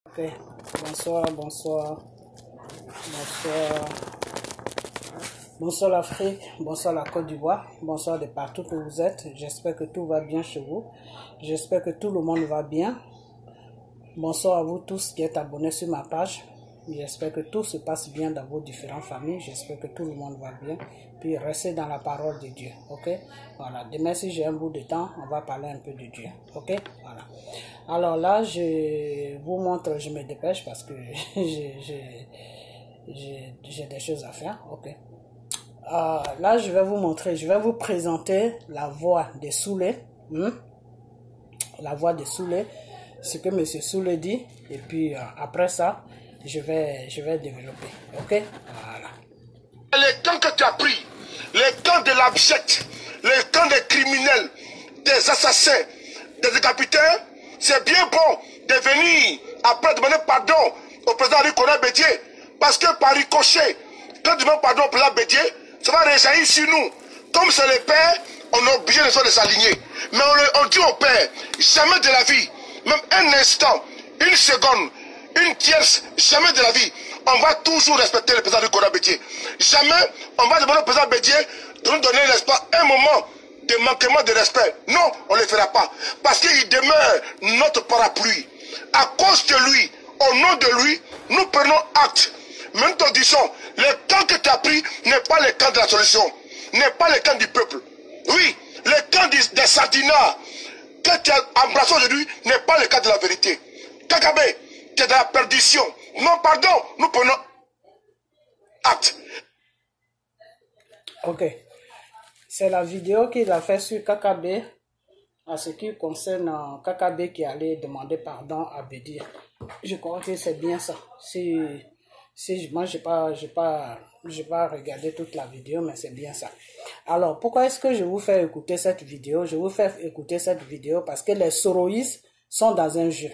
Ok, bonsoir, bonsoir, bonsoir, bonsoir l'Afrique, bonsoir la Côte d'Ivoire, bonsoir de partout que vous êtes. J'espère que tout va bien chez vous. J'espère que tout le monde va bien. Bonsoir à vous tous qui êtes abonnés sur ma page. J'espère que tout se passe bien dans vos différentes familles. J'espère que tout le monde va bien. Puis restez dans la parole de Dieu. Ok? Voilà. Demain, si j'ai un bout de temps, on va parler un peu de Dieu. Ok? Voilà. Alors là, je vous montre, je me dépêche parce que j'ai des choses à faire. Ok? Là, je vais vous montrer, je vais vous présenter la voix de Soulé. La voix de Soulé. Ce que M. Soulé dit. Et puis après ça, je vais développer. Ok? Voilà. Les temps que tu as pris, les temps de l'abject, les temps des criminels, des assassins, des décapiteurs, c'est bien bon de venir après demander pardon au président Nicolas Bédié. Parce que par ricochet, quand tu demandes pardon au président Bédié, ça va rejaillir sur nous. Comme c'est le Père, on est obligé de s'aligner. Mais on dit au Père, jamais de la vie, même un instant, une seconde, une tierce, jamais de la vie, on va toujours respecter le président Nicolas Bédié. Jamais on va demander au président Bédié de nous donner l'espoir un moment de manquement de respect. Non, on ne le fera pas. Parce qu'il demeure notre parapluie. À cause de lui, au nom de lui, nous prenons acte. Même nous disons, le camp que tu as pris n'est pas le camp de la solution, n'est pas le camp du peuple. Oui, le camp des sardinats que tu as embrassé aujourd'hui n'est pas le cas de la vérité. Kakabe, tu es dans la perdition. Non, pardon, nous prenons acte. Ok. C'est la vidéo qu'il a fait sur Kakabe à ce qui concerne Kakabe qui allait demander pardon à Bédié. Je crois que c'est bien ça. Moi, j'ai pas regardé toute la vidéo, mais c'est bien ça. Alors, pourquoi est-ce que je vous fais écouter cette vidéo? Je vous fais écouter cette vidéo parce que les soroïstes sont dans un jeu.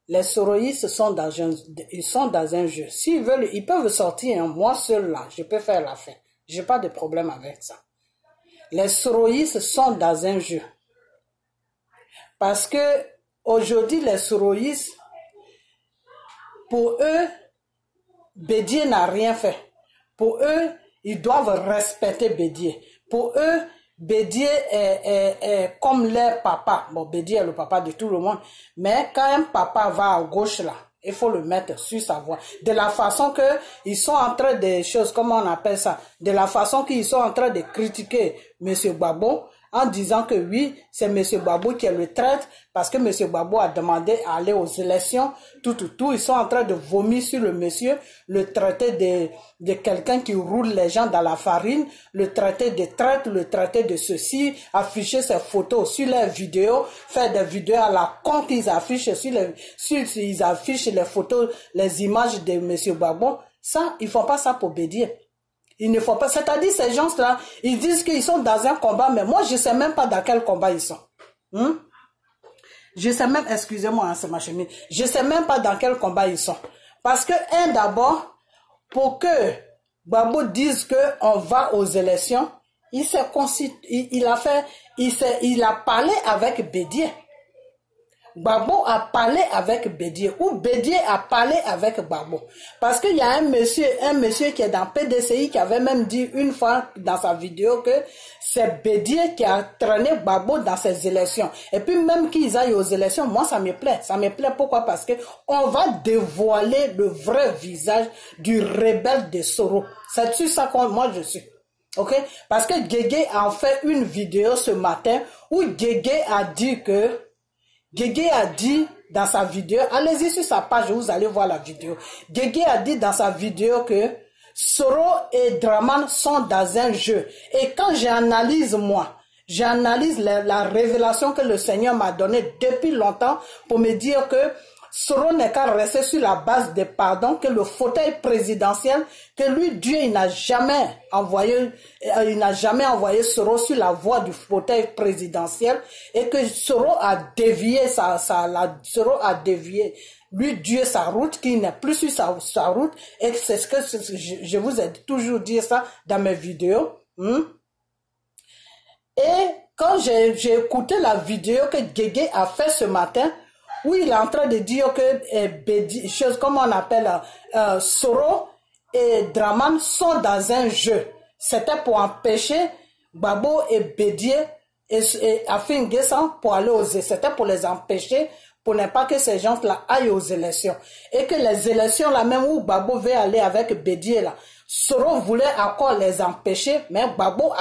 Les soroïstes sont dans un jeu. S'ils veulent, ils peuvent sortir. Hein. Moi seul là, je peux faire la fin. J'ai pas de problème avec ça. Les soroïstes sont dans un jeu. Parce que aujourd'hui, les soroïstes, pour eux, Bédié n'a rien fait. Pour eux, ils doivent respecter Bédié. Pour eux, Bédié est comme leur papa. Bon, Bédié est le papa de tout le monde. Mais quand un papa va à gauche là, il faut le mettre sur sa voie. De la façon que ils sont en train de choses, comment on appelle ça? De la façon qu'ils sont en train de critiquer M. Gbagbo en disant que oui, c'est M. Gbagbo qui le traite parce que M. Gbagbo a demandé à aller aux élections. Tout. Ils sont en train de vomir sur le monsieur, le traiter de quelqu'un qui roule les gens dans la farine, le traiter de traite, le traiter de ceci, afficher ses photos sur leurs vidéos, faire des vidéos à la con qu'ils affichent ils affichent les photos, les images de M. Gbagbo. Ça, ils font pas ça pour Bédié. Il ne faut pas, c'est-à-dire ces gens-là, ils disent qu'ils sont dans un combat, mais moi je sais même pas dans quel combat ils sont. Je sais même, excusez-moi, hein, c'est ma chemise, je sais même pas dans quel combat ils sont. Parce que, d'abord, pour que Gbagbo dise qu'on va aux élections, il a parlé avec Bédié. Gbagbo a parlé avec Bédié ou Bédié a parlé avec Gbagbo. Parce qu'il y a un monsieur qui est dans PDCI qui avait même dit une fois dans sa vidéo que c'est Bédié qui a traîné Gbagbo dans ses élections. Et puis même qu'ils aillent aux élections, moi ça me plaît. Ça me plaît pourquoi? Parce que on va dévoiler le vrai visage du rebelle de Soro. C'est sur ça que moi je suis. Ok? Parce que Guégué a fait une vidéo ce matin où Guégué a dit que Guégué a dit dans sa vidéo, allez-y sur sa page, vous allez voir la vidéo. Guégué a dit dans sa vidéo que Soro et Draman sont dans un jeu. Et quand j'analyse la révélation que le Seigneur m'a donnée depuis longtemps pour me dire que Soro n'est qu'à rester sur la base des pardons, que le fauteuil présidentiel, que lui, Dieu, il n'a jamais envoyé Soro sur la voie du fauteuil présidentiel et que Soro a dévié Soro a dévié, lui, Dieu, sa route, qui n'est plus sur sa route, et c'est ce que je vous ai toujours dit ça dans mes vidéos. Et quand j'ai écouté la vidéo que Guégué a fait ce matin, où il est en train de dire que Bédié, chose comme on appelle Soro et Draman sont dans un jeu. C'était pour empêcher Gbagbo et Bédié et Afin Guessan pour aller aux élections. C'était pour les empêcher, pour ne pas que ces gens-là aillent aux élections. Et que les élections là même où Gbagbo veut aller avec Bédié là, Soro voulait encore les empêcher, mais Gbagbo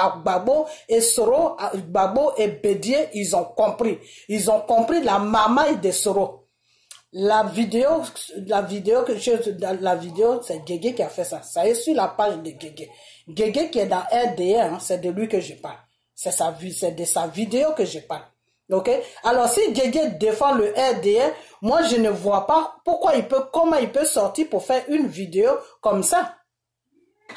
et Soro, Gbagbo et Bédié, ils ont compris. Ils ont compris la mamaille de Soro. La vidéo, c'est Guégué qui a fait ça. Ça est sur la page de Guégué. Guégué qui est dans RDR, hein, c'est de lui que je parle. C'est de sa vidéo que je parle. Ok? Alors, si Guégué défend le RDR, moi, je ne vois pas comment il peut sortir pour faire une vidéo comme ça.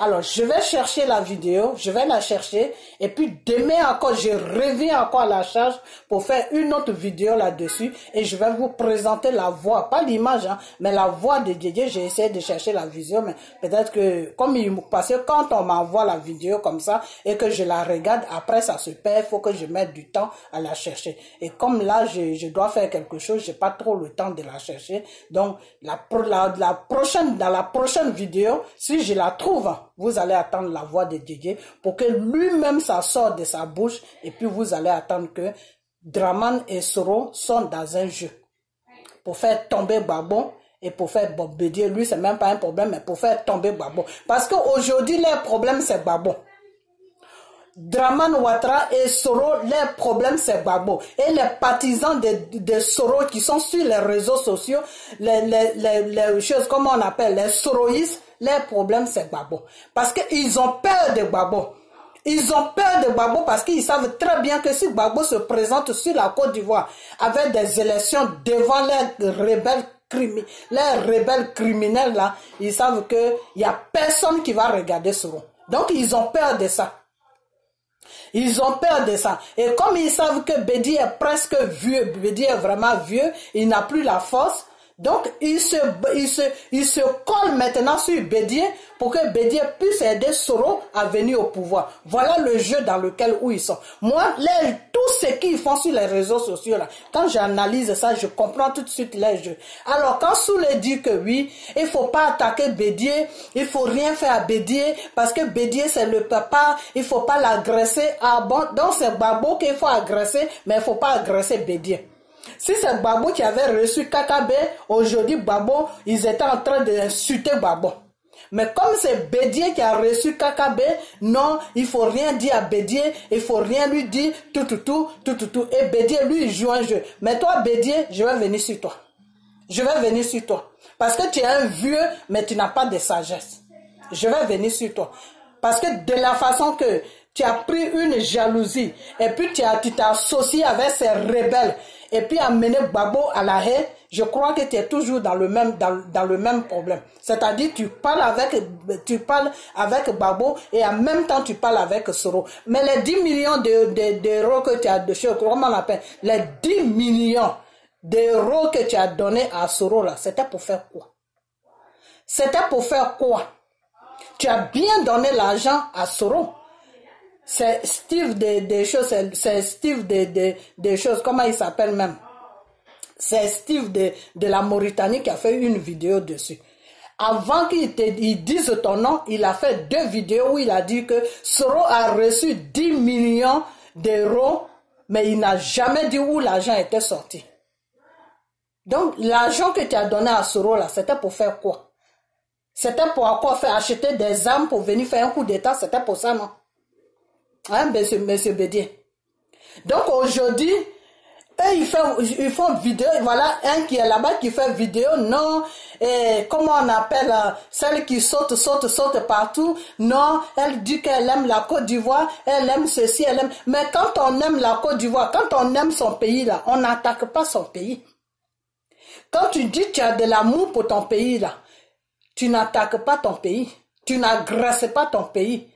Alors, je vais chercher la vidéo, je vais la chercher, et puis demain encore, je reviens encore à la charge pour faire une autre vidéo là-dessus, et je vais vous présenter la voix, pas l'image, hein, mais la voix de Guégué. J'ai essayé de chercher la vidéo, mais peut-être que, parce que quand on m'envoie la vidéo comme ça, et que je la regarde, après ça se perd, il faut que je mette du temps à la chercher. Et comme là, je dois faire quelque chose, j'ai pas trop le temps de la chercher, donc, dans la prochaine vidéo, si je la trouve, vous allez attendre la voix de Guégué pour que lui-même ça sorte de sa bouche, et puis vous allez attendre que Draman et Soro sont dans un jeu pour faire tomber Gbagbo et pour faire Bédié. Lui, c'est même pas un problème, mais pour faire tomber Gbagbo. Parce qu'aujourd'hui, leur problème, c'est Gbagbo. Draman Ouattara et Soro, leur problème c'est Gbagbo. Et les partisans de Soro qui sont sur les réseaux sociaux, les choses, comment on appelle, les Soroïstes, leur problème c'est Gbagbo. Parce qu'ils ont peur de Gbagbo. Ils ont peur de Gbagbo parce qu'ils savent très bien que si Gbagbo se présente sur la Côte d'Ivoire avec des élections devant les rebelles criminels là, ils savent qu'il n'y a personne qui va regarder Soro. Donc ils ont peur de ça. Ils ont peur de ça. Et comme ils savent que Bédié est presque vieux, Bédié est vraiment vieux, il n'a plus la force, donc ils se collent maintenant sur Bédié pour que Bédié puisse aider Soro à venir au pouvoir. Voilà le jeu dans lequel ils sont. Moi, tout ce qu'ils font sur les réseaux sociaux, là, quand j'analyse ça, je comprends tout de suite les jeux. Alors, quand Soulé dit que oui, il faut pas attaquer Bédié, il faut rien faire à Bédié, parce que Bédié c'est le papa, il faut pas l'agresser. Ah bon, donc c'est Gbagbo qu'il faut agresser, mais il faut pas agresser Bédié. Si c'est Gbagbo qui avait reçu Kakabe, aujourd'hui Gbagbo, ils étaient en train d'insulter Gbagbo. Mais comme c'est Bédié qui a reçu Kakabe, non, il faut rien dire à Bédié, il faut rien lui dire, tout. Et Bédié, lui, il joue un jeu. Mais toi, Bédié, je vais venir sur toi. Je vais venir sur toi. Parce que tu es un vieux, mais tu n'as pas de sagesse. Je vais venir sur toi. Parce que de la façon que tu as pris une jalousie, et puis tu t'es associé avec ces rebelles, et puis amené Gbagbo à la haie, je crois que tu es toujours dans le même problème. C'est-à-dire tu parles avec Gbagbo et en même temps tu parles avec Soro. Mais les 10 millions d'euros que tu as comment on appelle, les 10 millions d'euros que tu as donné à Soro là, c'était pour faire quoi? C'était pour faire quoi? Tu as bien donné l'argent à Soro. C'est Steve des choses, c'est Steve des choses, comment il s'appelle même? C'est Steve de la Mauritanie qui a fait une vidéo dessus. Avant qu'il dise ton nom, il a fait 2 vidéos où il a dit que Soro a reçu 10 millions d'euros, mais il n'a jamais dit où l'argent était sorti. Donc, l'argent que tu as donné à Soro là, c'était pour faire quoi? C'était pour encore faire acheter des armes pour venir faire un coup d'état, c'était pour ça, non? Hein, monsieur Bédié. Donc aujourd'hui, eux, ils font vidéo, voilà, un qui est là-bas qui fait vidéo, non, et comment on appelle, celle qui saute partout, non, elle dit qu'elle aime la Côte d'Ivoire, elle aime ceci, elle aime, mais quand on aime la Côte d'Ivoire, quand on aime son pays là, on n'attaque pas son pays. Quand tu dis que tu as de l'amour pour ton pays là, tu n'attaques pas ton pays, tu n'agresses pas ton pays.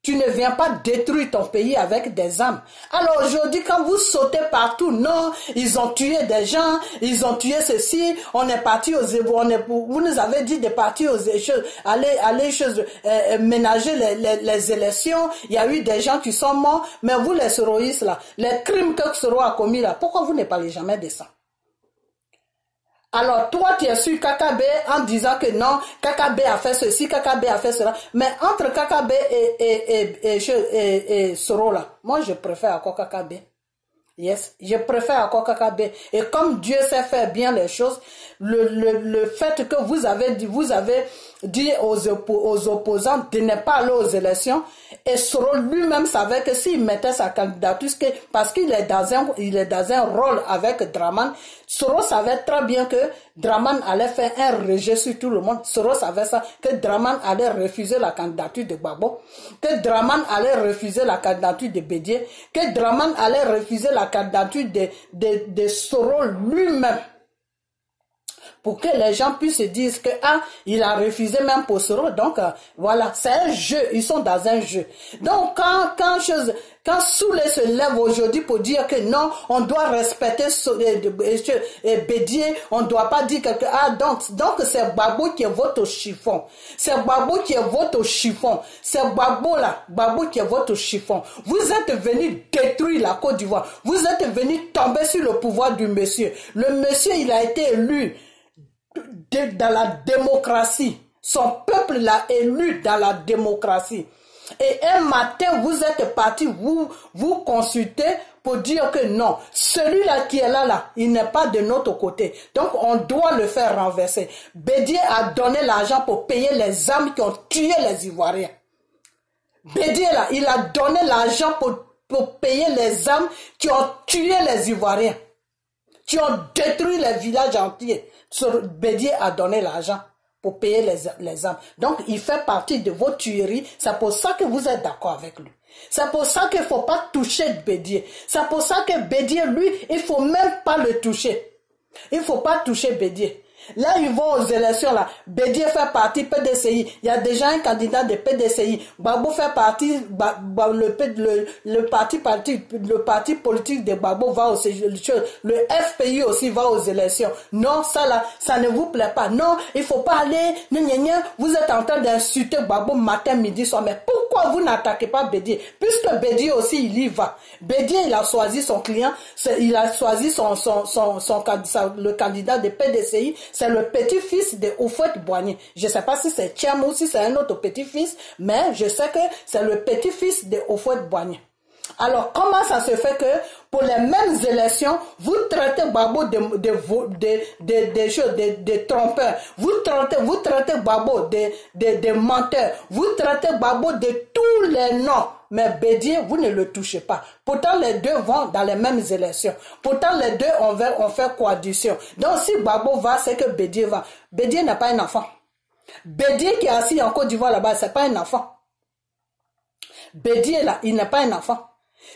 Tu ne viens pas détruire ton pays avec des armes. Alors aujourd'hui, quand vous sautez partout, non, ils ont tué des gens, ils ont tué ceci, on est parti aux vous nous avez dit de partir aux choses, aller ménager les élections, il y a eu des gens qui sont morts, mais vous les soroïstes là, les crimes que Soro a commis là, pourquoi vous ne parlez jamais de ça? Alors, toi, tu es sur KKB en disant que non, KKB a fait ceci, KKB a fait cela. Mais entre KKB et Soro, là, moi, je préfère encore KKB. Yes, je préfère encore KKB. Et comme Dieu sait faire bien les choses, le fait que vous avez dit aux opposants de ne pas aller aux élections, et Soro lui-même savait que s'il mettait sa candidature, parce qu'il est dans un rôle avec Draman, Soro savait très bien que Draman allait faire un rejet sur tout le monde. Soro savait ça, que Draman allait refuser la candidature de Gbagbo, que Draman allait refuser la candidature de Bédié, que Draman allait refuser la candidature de Soro lui-même. Pour que les gens puissent se dire que il a refusé même pour Soro. Donc voilà, c'est un jeu, ils sont dans un jeu. Donc quand Soulé se lève aujourd'hui pour dire que non, on doit respecter Bédié, on ne doit pas dire que donc c'est Gbagbo qui vote au chiffon. C'est Gbagbo qui vote au chiffon. C'est Gbagbo qui vote au chiffon. Vous êtes venus détruire la Côte d'Ivoire. Vous êtes venus tomber sur le pouvoir du monsieur. Le monsieur, il a été élu dans la démocratie. Son peuple l'a élu dans la démocratie. Et un matin, vous êtes parti vous consulter pour dire que non, celui-là qui est là, il n'est pas de notre côté. Donc, on doit le faire renverser. Bédié a donné l'argent pour payer les âmes qui ont tué les Ivoiriens. Bédié, là, il a donné l'argent pour payer les âmes qui ont tué les Ivoiriens, qui ont détruit les villages entiers. Bédié a donné l'argent pour payer les âmes. Donc, il fait partie de vos tueries. C'est pour ça que vous êtes d'accord avec lui. C'est pour ça qu'il ne faut pas toucher Bédié. C'est pour ça que Bédié, lui, il ne faut même pas le toucher. Il ne faut pas toucher Bédié. Là, ils vont aux élections, là. Bédié fait partie PDCI. Il y a déjà un candidat de PDCI. Gbagbo fait partie, le parti politique de Gbagbo va aux élections. Le FPI aussi va aux élections. Non, ça là, ça ne vous plaît pas. Non, il faut pas aller. Vous êtes en train d'insulter Gbagbo matin, midi, soir. Mais pourquoi vous n'attaquez pas Bédié? Puisque Bédié aussi, il y va. Bédié, il a choisi son client. Il a choisi le candidat de PDCI. C'est le petit-fils de Houphouët-Boigny. Je ne sais pas si c'est Thiam ou si c'est un autre petit-fils, mais je sais que c'est le petit-fils de Houphouët-Boigny. Alors, comment ça se fait que pour les mêmes élections, vous traitez Gbagbo de trompeurs, vous traitez Gbagbo de menteurs, vous traitez Gbagbo de tous les noms. Mais Bédié, vous ne le touchez pas. Pourtant, les deux vont dans les mêmes élections. Pourtant, les deux, on fait coalition. Donc, si Gbagbo va, c'est que Bédié va. Bédié n'est pas un enfant. Bédié qui est assis en Côte d'Ivoire là-bas, c'est pas un enfant. Bédié là, il n'est pas un enfant.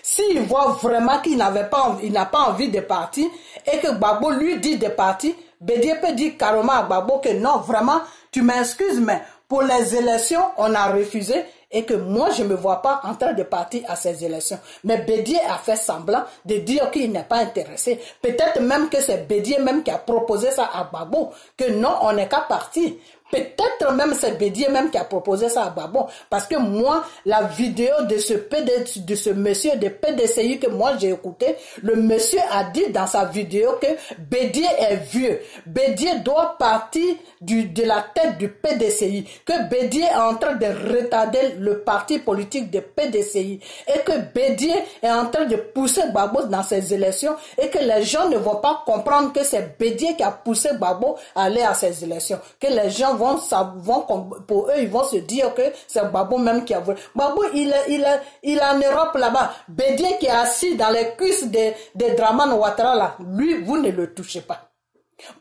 S'il voit vraiment qu'il n'a pas envie de partir et que Gbagbo lui dit de partir, Bédié peut dire carrément à Gbagbo que non, vraiment, tu m'excuses, mais pour les élections, on a refusé et que moi, je ne me vois pas en train de partir à ces élections. Mais Bédié a fait semblant de dire qu'il n'est pas intéressé. Peut-être même que c'est Bédié même qui a proposé ça à Gbagbo, que non, on n'est qu'à partir. Peut-être même c'est Bédié même qui a proposé ça à Gbagbo. Parce que moi, la vidéo de ce monsieur de PDCI que moi j'ai écouté, le monsieur a dit dans sa vidéo que Bédié est vieux. Bédié doit partir de la tête du PDCI. Que Bédié est en train de retarder le parti politique de PDCI. Et que Bédié est en train de pousser Gbagbo dans ces élections. Et que les gens ne vont pas comprendre que c'est Bédié qui a poussé Gbagbo à aller à ces élections. Que les gens pour eux, ils vont se dire que c'est Gbagbo même qui a voulu. Gbagbo, il est en Europe là-bas. Bédié qui est assis dans les cuisses de Dramane Ouattara là, lui, vous ne le touchez pas.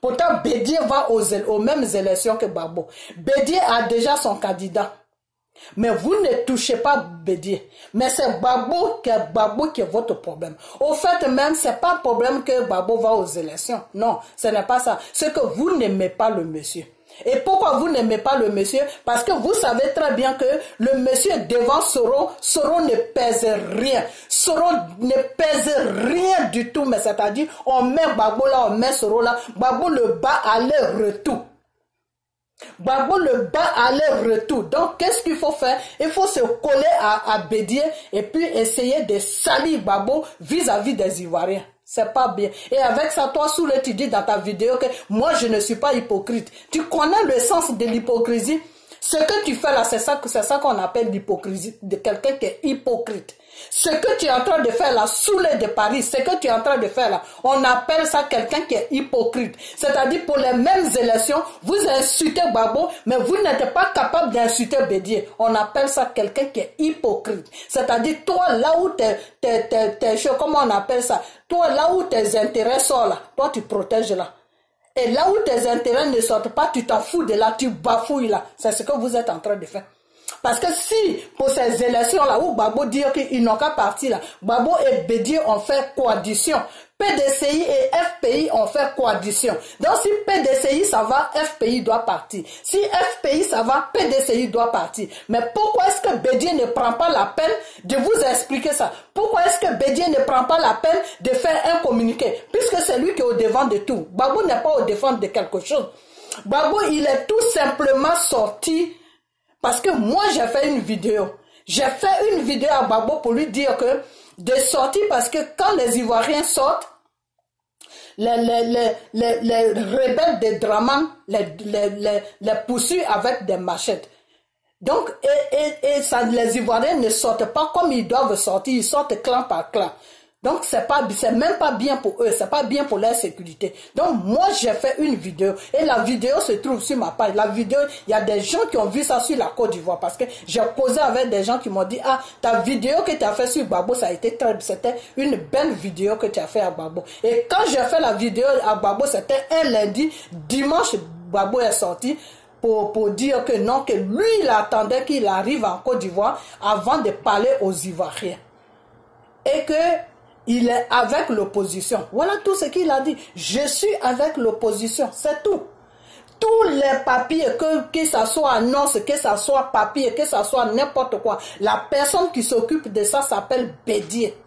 Pourtant, Bédié va aux mêmes élections que Gbagbo. Bédié a déjà son candidat. Mais vous ne touchez pas Bédié. Mais c'est Gbagbo qui est votre problème. Au fait même, c'est pas un problème que Gbagbo va aux élections. Non, ce n'est pas ça. C'est que vous n'aimez pas le monsieur. Et pourquoi vous n'aimez pas le monsieur? Parce que vous savez très bien que le monsieur devant Soro, Soro ne pèse rien. Soro ne pèse rien du tout. Mais c'est-à-dire, on met Gbagbo là, on met Soro là. Gbagbo le bat aller-retour. Gbagbo le bat aller-retour. Donc, qu'est-ce qu'il faut faire? Il faut se coller à Bédié et puis essayer de salir Gbagbo vis-à-vis des Ivoiriens. C'est pas bien. Et avec ça, toi, Soule, tu dis dans ta vidéo que moi, je ne suis pas hypocrite. Tu connais le sens de l'hypocrisie? Ce que tu fais là, c'est ça qu'on appelle l'hypocrisie de quelqu'un qui est hypocrite. Ce que tu es en train de faire là, Soule de Paris, ce que tu es en train de faire là, on appelle ça quelqu'un qui est hypocrite. C'est-à-dire pour les mêmes élections, vous insultez Gbagbo, mais vous n'êtes pas capable d'insulter Bédié. On appelle ça quelqu'un qui est hypocrite. C'est-à-dire toi, là où comment on appelle ça? Toi, là où tes intérêts sont là, toi tu protèges là. Et là où tes intérêts ne sortent pas, tu t'en fous de là, tu bafouilles là. C'est ce que vous êtes en train de faire. Parce que si, pour ces élections-là, où Gbagbo dit qu'ils n'ont qu'à partir là, Gbagbo et Bédié ont fait coalition. PDCI et FPI ont fait coalition. Donc si PDCI ça va, FPI doit partir. Si FPI ça va, PDCI doit partir. Mais pourquoi est-ce que Bédié ne prend pas la peine de vous expliquer ça? Pourquoi est-ce que Bédié ne prend pas la peine de faire un communiqué? Puisque c'est lui qui est au devant de tout. Gbagbo n'est pas au devant de quelque chose. Gbagbo, il est tout simplement sorti. Parce que moi, j'ai fait une vidéo. J'ai fait une vidéo à Gbagbo pour lui dire que de sortir parce que quand les Ivoiriens sortent, les rebelles de Draman les poursuivent avec des machettes. Donc, ça, les Ivoiriens ne sortent pas comme ils doivent sortir, ils sortent clan par clan. Donc, c'est même pas bien pour eux, c'est pas bien pour leur sécurité. Donc, moi, j'ai fait une vidéo et la vidéo se trouve sur ma page. La vidéo, il y a des gens qui ont vu ça sur la Côte d'Ivoire parce que j'ai posé avec des gens qui m'ont dit, ah, ta vidéo que tu as fait sur Gbagbo, ça a été c'était une belle vidéo que tu as fait à Gbagbo. Et quand j'ai fait la vidéo à Gbagbo, c'était un lundi, dimanche, Gbagbo est sorti pour dire que non, que lui, il attendait qu'il arrive en Côte d'Ivoire avant de parler aux Ivoiriens. Et que il est avec l'opposition. Voilà tout ce qu'il a dit. Je suis avec l'opposition. C'est tout. Tous les papiers, que ça soit annonce, que ça soit papier, que ça soit n'importe quoi. La personne qui s'occupe de ça s'appelle Bédié.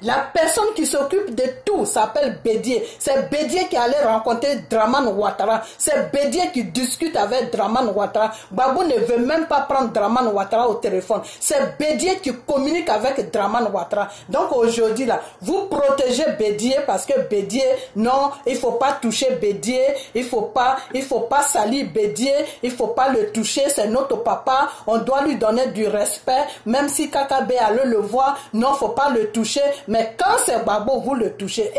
La personne qui s'occupe de tout s'appelle Bédié. C'est Bédié qui allait rencontrer Draman Ouattara. C'est Bédié qui discute avec Draman Ouattara. Gbagbo ne veut même pas prendre Draman Ouattara au téléphone. C'est Bédié qui communique avec Draman Ouattara. Donc aujourd'hui là, vous protégez Bédié parce que Bédié, non, il faut pas toucher Bédié, il faut pas salir Bédié, il faut pas le toucher, c'est notre papa, on doit lui donner du respect, même si Kakabe allait le voir, non, faut pas le toucher. Mais quand c'est Gbagbo, vous le touchez.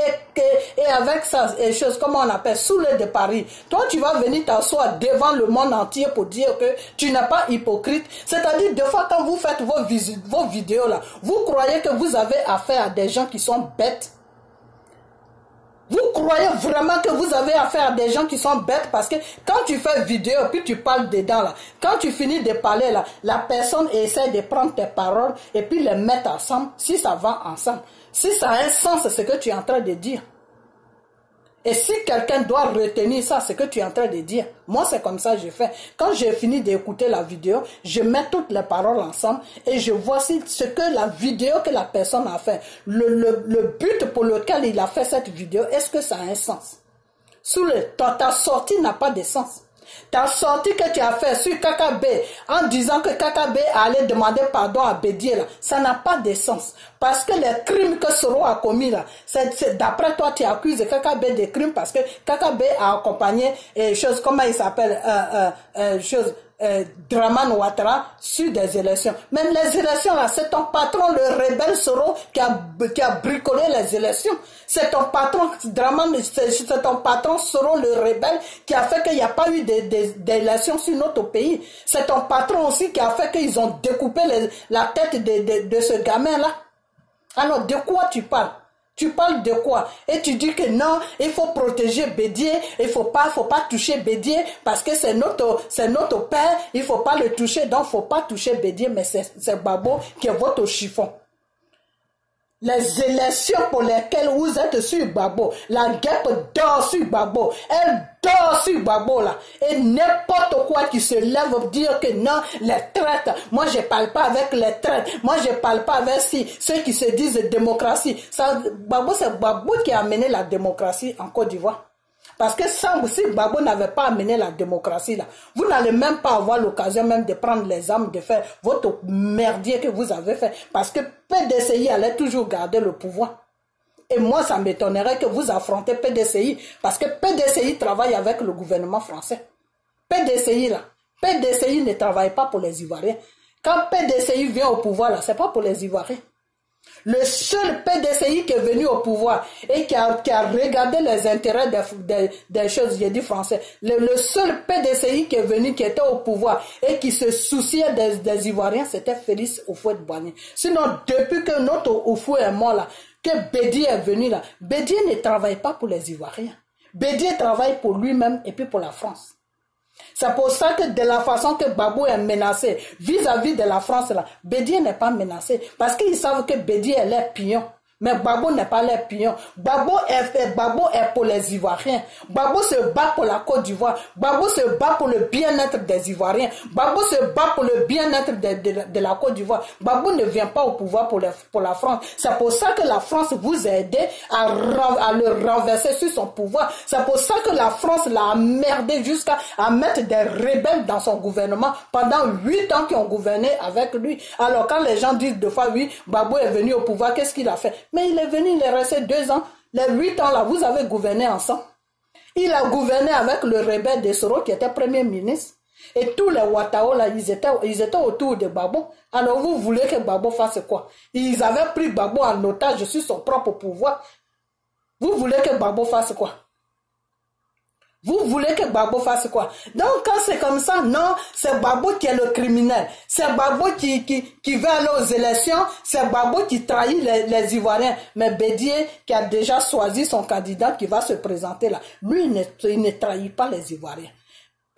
Et avec ça, et choses, comment on appelle, Soule de Paris. Toi, tu vas venir t'asseoir devant le monde entier pour dire que tu n'es pas hypocrite. C'est-à-dire, des fois, quand vous faites vos vidéos là, vous croyez que vous avez affaire à des gens qui sont bêtes. Vous croyez vraiment que vous avez affaire à des gens qui sont bêtes parce que quand tu fais vidéo puis tu parles dedans là, quand tu finis de parler là, la personne essaie de prendre tes paroles et puis les mettre ensemble, si ça va ensemble, si ça a un sens, c'est ce que tu es en train de dire. Et si quelqu'un doit retenir ça, c'est ce que tu es en train de dire. Moi, c'est comme ça que je fais. Quand j'ai fini d'écouter la vidéo, je mets toutes les paroles ensemble et je vois si ce que la vidéo que la personne a fait, le but pour lequel il a fait cette vidéo, est-ce que ça a un sens? Ta sortie n'a pas de sens. Ta sortie que tu as fait sur Kakabe en disant que Kakabe allait demander pardon à Bédié là, ça n'a pas de sens. Parce que les crimes que Soro a commis là, d'après toi tu accuses Kakabe des crimes parce que Kakabe a accompagné choses, comment il s'appelle, Draman Ouattara sur des élections. Même les élections là, c'est ton patron, le rebelle Soro, qui a bricolé les élections. C'est ton patron, Draman, c'est ton patron Soro, le rebelle, qui a fait qu'il n'y a pas eu d'élections sur notre pays. C'est ton patron aussi qui a fait qu'ils ont découpé la tête de ce gamin là. Alors de quoi tu parles? Tu parles de quoi? Et tu dis que non, il faut protéger Bédié, il faut pas toucher Bédié parce que c'est notre père, il faut pas le toucher, donc faut pas toucher Bédié, mais c'est Gbagbo qui est votre chiffon. Les élections pour lesquelles vous êtes sur Gbagbo, la guêpe dort sur Gbagbo, elle dort sur Gbagbo là, et n'importe quoi qui se lève dire que non, les traites, moi je parle pas avec les traites, moi je parle pas avec ceux qui se disent démocratie. Gbagbo, c'est Gbagbo qui a amené la démocratie en Côte d'Ivoire. Parce que si Gbagbo n'avait pas amené la démocratie là, vous n'allez même pas avoir l'occasion même de prendre les armes, de faire votre merdier que vous avez fait. Parce que PDCI allait toujours garder le pouvoir. Et moi, ça m'étonnerait que vous affrontez PDCI, parce que PDCI travaille avec le gouvernement français. PDCI là, PDCI ne travaille pas pour les Ivoiriens. Quand PDCI vient au pouvoir là, c'est pas pour les Ivoiriens. Le seul PDCI qui est venu au pouvoir et qui a regardé les intérêts des choses, j'ai dit français, le seul PDCI qui est venu, qui était au pouvoir et qui se souciait des Ivoiriens, c'était Félix Houphouët-Boigny. Sinon, depuis que notre Houphouët est mort là, que Bédié est venu là, Bédié ne travaille pas pour les Ivoiriens. Bédié travaille pour lui-même et puis pour la France. C'est pour ça que de la façon que Gbagbo est menacé vis-à-vis de la France, là, Bédié n'est pas menacé. Parce qu'ils savent que Bédié est leur pion. Mais Gbagbo n'est pas leur pion. Gbagbo est pour les Ivoiriens. Gbagbo se bat pour la Côte d'Ivoire. Gbagbo se bat pour le bien-être des Ivoiriens. Gbagbo se bat pour le bien-être de la Côte d'Ivoire. Gbagbo ne vient pas au pouvoir pour la France. C'est pour ça que la France vous a aidé à le renverser sur son pouvoir. C'est pour ça que la France l'a emmerdé jusqu'à mettre des rebelles dans son gouvernement pendant 8 ans qu'ils ont gouverné avec lui. Alors quand les gens disent deux fois oui, Gbagbo est venu au pouvoir, qu'est-ce qu'il a fait? Mais il est venu, il est resté 2 ans. Les 8 ans là, vous avez gouverné ensemble. Il a gouverné avec le rebelle de Soro qui était premier ministre. Et tous les Ouattao là, ils étaient autour de Gbagbo. Alors vous voulez que Gbagbo fasse quoi? Ils avaient pris Gbagbo en otage sur son propre pouvoir. Vous voulez que Gbagbo fasse quoi? Vous voulez que Gbagbo fasse quoi? Donc quand c'est comme ça, non, c'est Gbagbo qui est le criminel. C'est Gbagbo qui va aller aux élections. C'est Gbagbo qui trahit les Ivoiriens. Mais Bédié qui a déjà choisi son candidat qui va se présenter là, lui il ne trahit pas les Ivoiriens.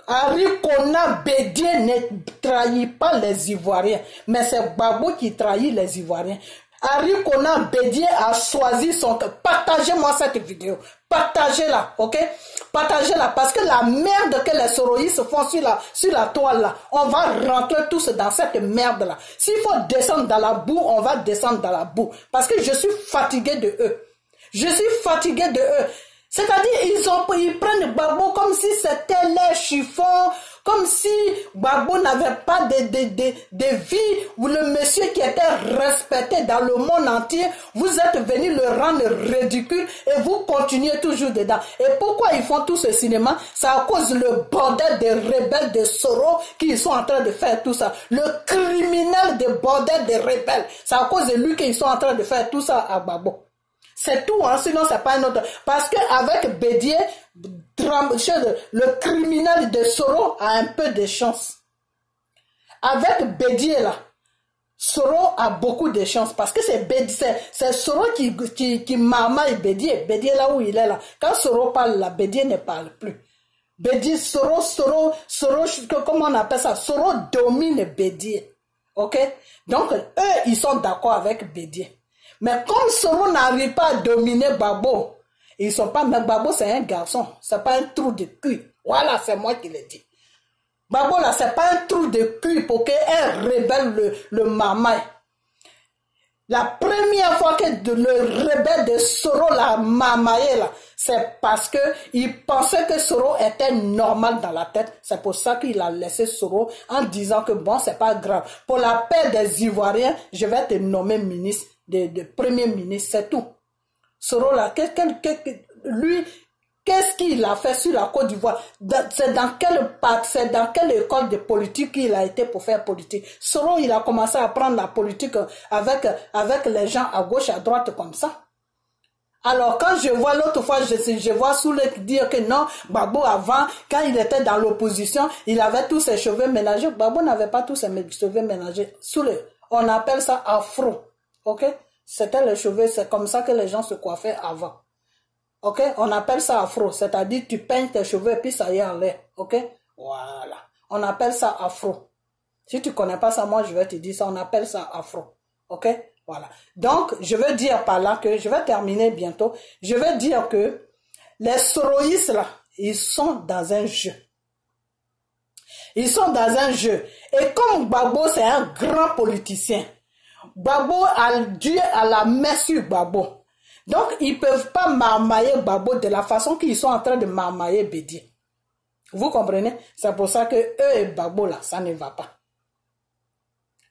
Henri Konan Bédié ne trahit pas les Ivoiriens. Mais c'est Gbagbo qui trahit les Ivoiriens. Henri Konan Bédié a choisi son... Partagez-moi cette vidéo. Partagez-la, ok? Partagez-la parce que la merde que les soroïstes font sur la toile là, on va rentrer tous dans cette merde là. S'il faut descendre dans la boue, on va descendre dans la boue. Parce que je suis fatigué de eux. Je suis fatigué de eux. C'est-à-dire, ils prennent Gbagbo comme si c'était les chiffons, comme si Gbagbo n'avait pas de vie, ou le monsieur qui était respecté dans le monde entier, vous êtes venu le rendre ridicule et vous continuez toujours dedans. Et pourquoi ils font tout ce cinéma? C'est à cause le bordel des rebelles de Soro qui sont en train de faire tout ça. Le criminel des bordels des rebelles. C'est à cause de lui qu'ils sont en train de faire tout ça à Gbagbo. C'est tout, hein, sinon c'est pas un autre. Parce qu'avec Bédié, le criminel de Soro a un peu de chance. Avec Bédié là, Soro a beaucoup de chance parce que c'est Soro qui marmaille Bédié. Bédié là où il est là. Quand Soro parle là, Bédié ne parle plus. Bédié, Soro, comment on appelle ça? Soro domine Bédié. Ok? Donc eux, ils sont d'accord avec Bédié. Mais comme Soro n'arrive pas à dominer Gbagbo, ils sont pas, mais Gbagbo c'est un garçon, c'est pas un trou de cul. Voilà, c'est moi qui le dis. Gbagbo là, c'est pas un trou de cul pour qu'un rebelle le mamaille. La première fois que le rebelle de Soro l'a mamaillé là, c'est parce que il pensait que Soro était normal dans la tête. C'est pour ça qu'il a laissé Soro en disant que bon, c'est pas grave. Pour la paix des Ivoiriens, je vais te nommer ministre. De premier ministre, c'est tout. Soro là, lui, qu'est-ce qu'il a fait sur la Côte d'Ivoire? C'est dans quelle école de politique il a été pour faire politique? Soro, il a commencé à prendre la politique avec les gens à gauche, à droite comme ça. Alors quand je vois l'autre fois, je vois Soule dire que non, Gbagbo avant, quand il était dans l'opposition, il avait tous ses cheveux ménagés. Gbagbo n'avait pas tous ses cheveux ménagés. Soule, on appelle ça afro. Ok? C'était les cheveux, c'est comme ça que les gens se coiffaient avant. Ok? On appelle ça afro, c'est-à-dire tu peignes tes cheveux et puis ça y est en l'air. Ok? Voilà. On appelle ça afro. Si tu connais pas ça, moi je vais te dire ça, on appelle ça afro. Ok? Voilà. Donc, je veux dire par là que, je vais terminer bientôt, je veux dire que les soroïstes là, ils sont dans un jeu. Ils sont dans un jeu. Et comme Gbagbo c'est un grand politicien, Gbagbo a Dieu à la main sur Gbagbo. Donc, ils ne peuvent pas marmailler Gbagbo de la façon qu'ils sont en train de marmailler Bédié. Vous comprenez? C'est pour ça que eux et Gbagbo, là, ça ne va pas.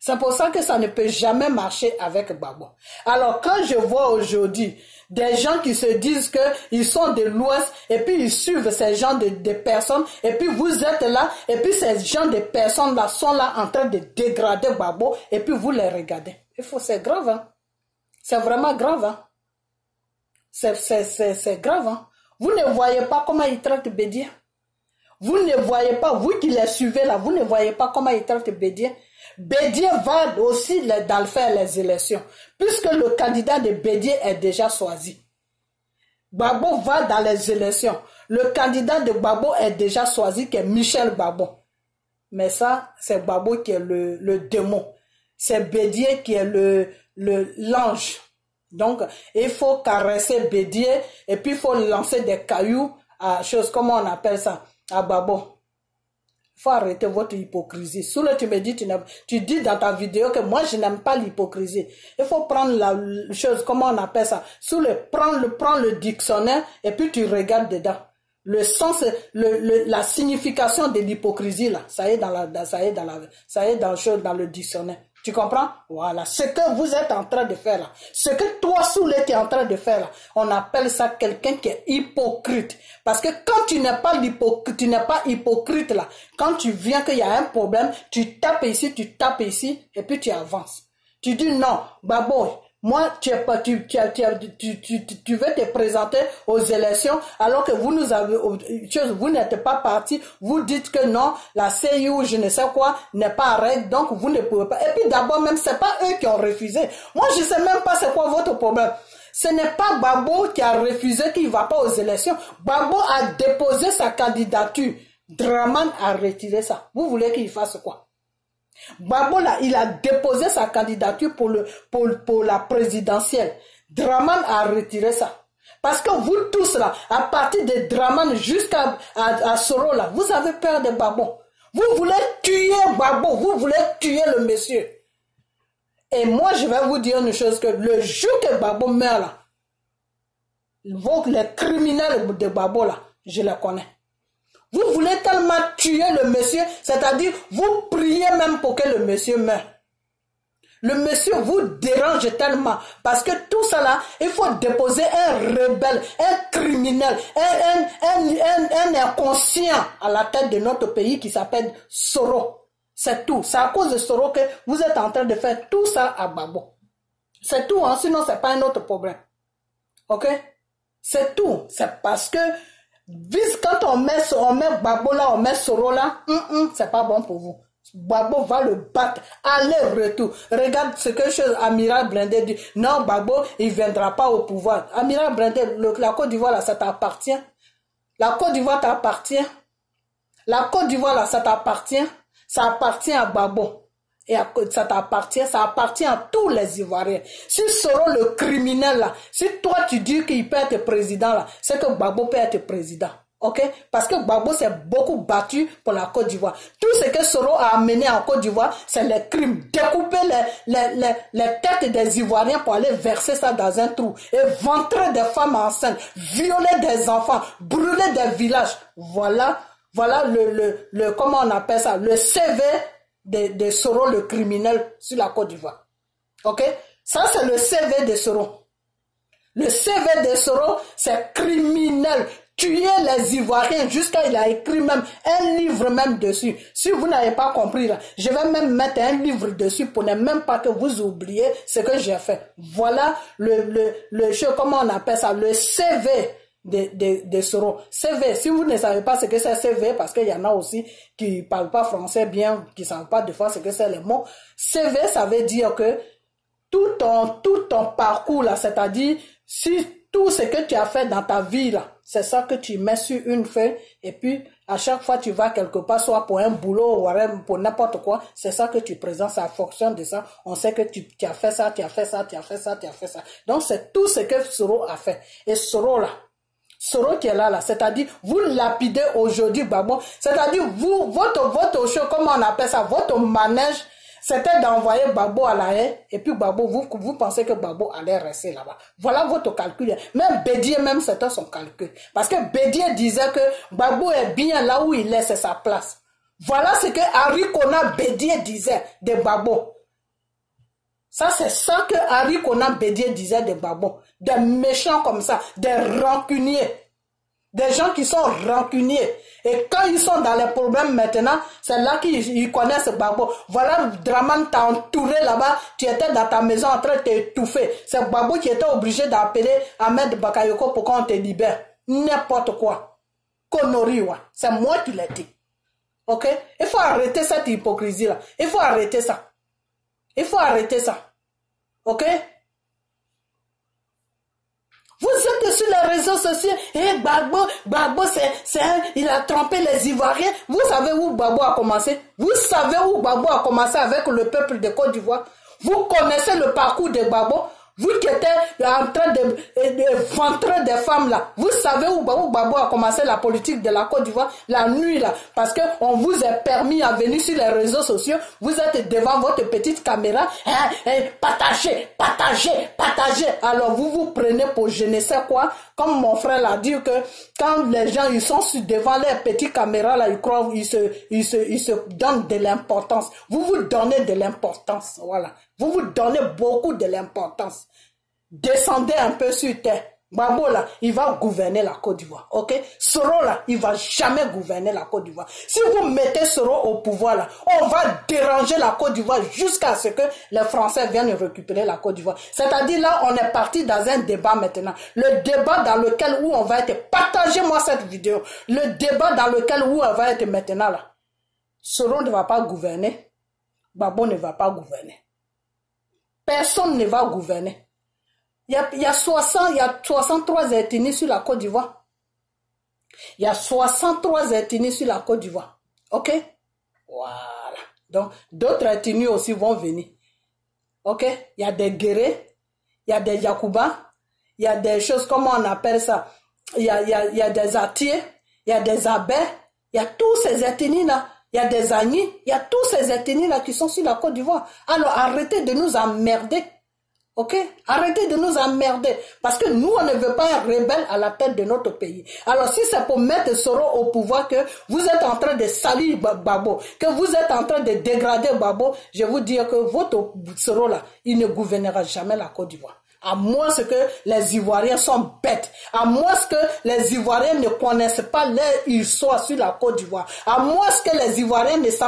C'est pour ça que ça ne peut jamais marcher avec Gbagbo. Alors quand je vois aujourd'hui des gens qui se disent qu'ils sont de l'Ouest et puis ils suivent ces gens de personnes et puis vous êtes là et puis ces gens de personnes là sont là en train de dégrader Gbagbo et puis vous les regardez. C'est grave, hein? C'est vraiment grave, hein? C'est grave, hein? Vous ne voyez pas comment ils traitent Bédié. Vous ne voyez pas, vous qui les suivez là, vous ne voyez pas comment ils traitent Bédié. Bédié va aussi dans faire les élections, puisque le candidat de Bédié est déjà choisi. Gbagbo va dans les élections. Le candidat de Gbagbo est déjà choisi, qui est Michel Gbagbo. Mais ça, c'est Gbagbo qui est le démon. C'est Bédié qui est l'ange. Donc, il faut caresser Bédié et puis il faut lancer des cailloux à chose, comment on appelle ça, à Gbagbo. Il faut arrêter votre hypocrisie. Soule, tu me dis, tu dis dans ta vidéo que moi, je n'aime pas l'hypocrisie. Il faut prendre la chose, comment on appelle ça. Soule, prends le dictionnaire et puis tu regardes dedans. Le sens, la signification de l'hypocrisie, là, ça est dans le dictionnaire. Tu comprends? Voilà. Ce que vous êtes en train de faire là, ce que toi, Soule, tu es en train de faire là, on appelle ça quelqu'un qui est hypocrite. Parce que quand tu n'es pas hypocrite là, quand tu viens qu'il y a un problème, tu tapes ici et puis tu avances. Tu dis non, Gbagbo, moi, tu veux te présenter aux élections alors que vous n'êtes pas parti, vous dites que non, la CIU, je ne sais quoi, n'est pas en règle, donc vous ne pouvez pas. Et puis d'abord même, c'est pas eux qui ont refusé. Moi, je sais même pas c'est quoi votre problème. Ce n'est pas Gbagbo qui a refusé qu'il ne va pas aux élections. Gbagbo a déposé sa candidature. Draman a retiré ça. Vous voulez qu'il fasse quoi? Gbagbo là, il a déposé sa candidature pour la présidentielle. Draman a retiré ça. Parce que vous tous là, à partir de Draman jusqu'à Soro là, vous avez peur de Gbagbo. Vous voulez tuer Gbagbo, vous voulez tuer le monsieur. Et moi je vais vous dire une chose, que le jour que Gbagbo meurt là, les criminels de Gbagbo là, je les connais. Vous voulez tellement tuer le monsieur, c'est-à-dire vous priez même pour que le monsieur meure. Le monsieur vous dérange tellement parce que tout ça là, il faut déposer un rebelle, un criminel, un inconscient à la tête de notre pays qui s'appelle Soro. C'est tout. C'est à cause de Soro que vous êtes en train de faire tout ça à Gbagbo. C'est tout, hein? Sinon c'est pas un autre problème. Ok? C'est tout. C'est parce que quand on met Gbagbo là, on met Soro là, c'est pas bon pour vous. Gbagbo va le battre, aller-retour. Regarde ce que Amiral Blindé dit. Non, Gbagbo, il viendra pas au pouvoir. Amiral Blindé, la Côte d'Ivoire là, ça t'appartient. La Côte d'Ivoire t'appartient. La Côte d'Ivoire là, ça t'appartient. Ça appartient à Gbagbo. Et ça appartient à tous les Ivoiriens. Si Soro le criminel là, si toi tu dis qu'il peut être président là, c'est que Gbagbo peut être président. Ok? Parce que Gbagbo s'est beaucoup battu pour la Côte d'Ivoire. Tout ce que Soro a amené en Côte d'Ivoire, c'est les crimes. Découper les têtes des Ivoiriens pour aller verser ça dans un trou. Et ventrer des femmes enceintes, violer des enfants, brûler des villages. Voilà comment on appelle ça, le CV de Soro le criminel sur la Côte d'Ivoire. Ok? Ça c'est le CV de Soro. Le CV de Soro, c'est criminel. Tuer les Ivoiriens jusqu'à il a écrit même un livre même dessus. Si vous n'avez pas compris là, je vais même mettre un livre dessus pour ne même pas que vous oubliez ce que j'ai fait. Voilà comment on appelle ça, le CV de Soro. CV, si vous ne savez pas ce que c'est CV, parce qu'il y en a aussi qui parlent pas français bien, qui savent pas de fois ce que c'est les mots. CV, ça veut dire que tout ton parcours là, c'est-à-dire si tout ce que tu as fait dans ta vie là, c'est ça que tu mets sur une feuille et puis à chaque fois tu vas quelque part, soit pour un boulot ou pour n'importe quoi, c'est ça que tu présentes, ça fonctionne de ça. On sait que tu as fait ça, tu as fait ça, tu as fait ça, tu as fait ça. Donc c'est tout ce que Soro a fait. Et Soro qui est là, c'est-à-dire vous lapidez aujourd'hui Gbagbo, c'est-à-dire vous, votre show, comment on appelle ça, votre manège, c'était d'envoyer Gbagbo à la haie, et puis Gbagbo, vous pensez que Gbagbo allait rester là-bas. Voilà votre calcul. Même Bédié, même c'était son calcul. Parce que Bédié disait que Gbagbo est bien là où il est, c'est sa place. Voilà ce que Harry Kona Bédié disait de Gbagbo. Ça, c'est ça que Henri Konan Bédié disait de Gbagbo. Des méchants comme ça, des rancuniers. Des gens qui sont rancuniers. Et quand ils sont dans les problèmes maintenant, c'est là qu'ils connaissent Gbagbo. Voilà, Draman t'a entouré là-bas, tu étais dans ta maison en train de t'étouffer. C'est Gbagbo qui était obligé d'appeler Ahmed Bakayoko pour qu'on te libère. N'importe quoi. Connerie, ouais. C'est moi qui l'ai dit. Ok? Il faut arrêter cette hypocrisie-là. Il faut arrêter ça. Il faut arrêter ça. Ok? Vous êtes sur les réseaux sociaux. Et Gbagbo, il a trompé les Ivoiriens. Vous savez où Gbagbo a commencé? Vous savez où Gbagbo a commencé avec le peuple de Côte d'Ivoire? Vous connaissez le parcours de Gbagbo? Vous qui êtes en train de ventrer des femmes là, vous savez où Gbagbo a commencé la politique de la Côte d'Ivoire la nuit là, parce que on vous a permis à venir sur les réseaux sociaux, vous êtes devant votre petite caméra, partagez. Alors vous vous prenez pour je ne sais quoi, comme mon frère l'a dit que quand les gens ils sont devant les petites caméras là, ils croient, ils se donnent de l'importance. Vous vous donnez de l'importance, voilà. Vous vous donnez beaucoup de l'importance. Descendez un peu sur terre. Gbagbo là, il va gouverner la Côte d'Ivoire, ok? Soro là, il va jamais gouverner la Côte d'Ivoire. Si vous mettez Soro au pouvoir là, on va déranger la Côte d'Ivoire jusqu'à ce que les Français viennent récupérer la Côte d'Ivoire. C'est-à-dire là, on est parti dans un débat maintenant. Le débat dans lequel où on va être, partagez-moi cette vidéo. Le débat dans lequel où on va être maintenant là. Soro ne va pas gouverner. Gbagbo ne va pas gouverner. Personne ne va gouverner. Il y a 63 ethnies sur la Côte d'Ivoire. Il y a 63 ethnies sur la Côte d'Ivoire. Ok? Voilà. Donc, d'autres ethnies aussi vont venir. Ok? Il y a des Guérés, il y a des Yakuba, il y a des choses, comment on appelle ça? Il y a des Atiers, il y a des Abé, il y a tous ces ethnies-là. Il y a des Agnis, il y a tous ces ethnies-là qui sont sur la Côte d'Ivoire. Alors arrêtez de nous emmerder. Ok? Arrêtez de nous emmerder. Parce que nous, on ne veut pas un rebelle à la tête de notre pays. Alors si c'est pour mettre Soro au pouvoir que vous êtes en train de salir Gbagbo, que vous êtes en train de dégrader Gbagbo, je vous dis que votre Soro là, il ne gouvernera jamais la Côte d'Ivoire. À moins que les Ivoiriens sont bêtes, à moins que les Ivoiriens ne connaissent pas l'histoire sur la Côte d'Ivoire, à moins que les Ivoiriens ne savent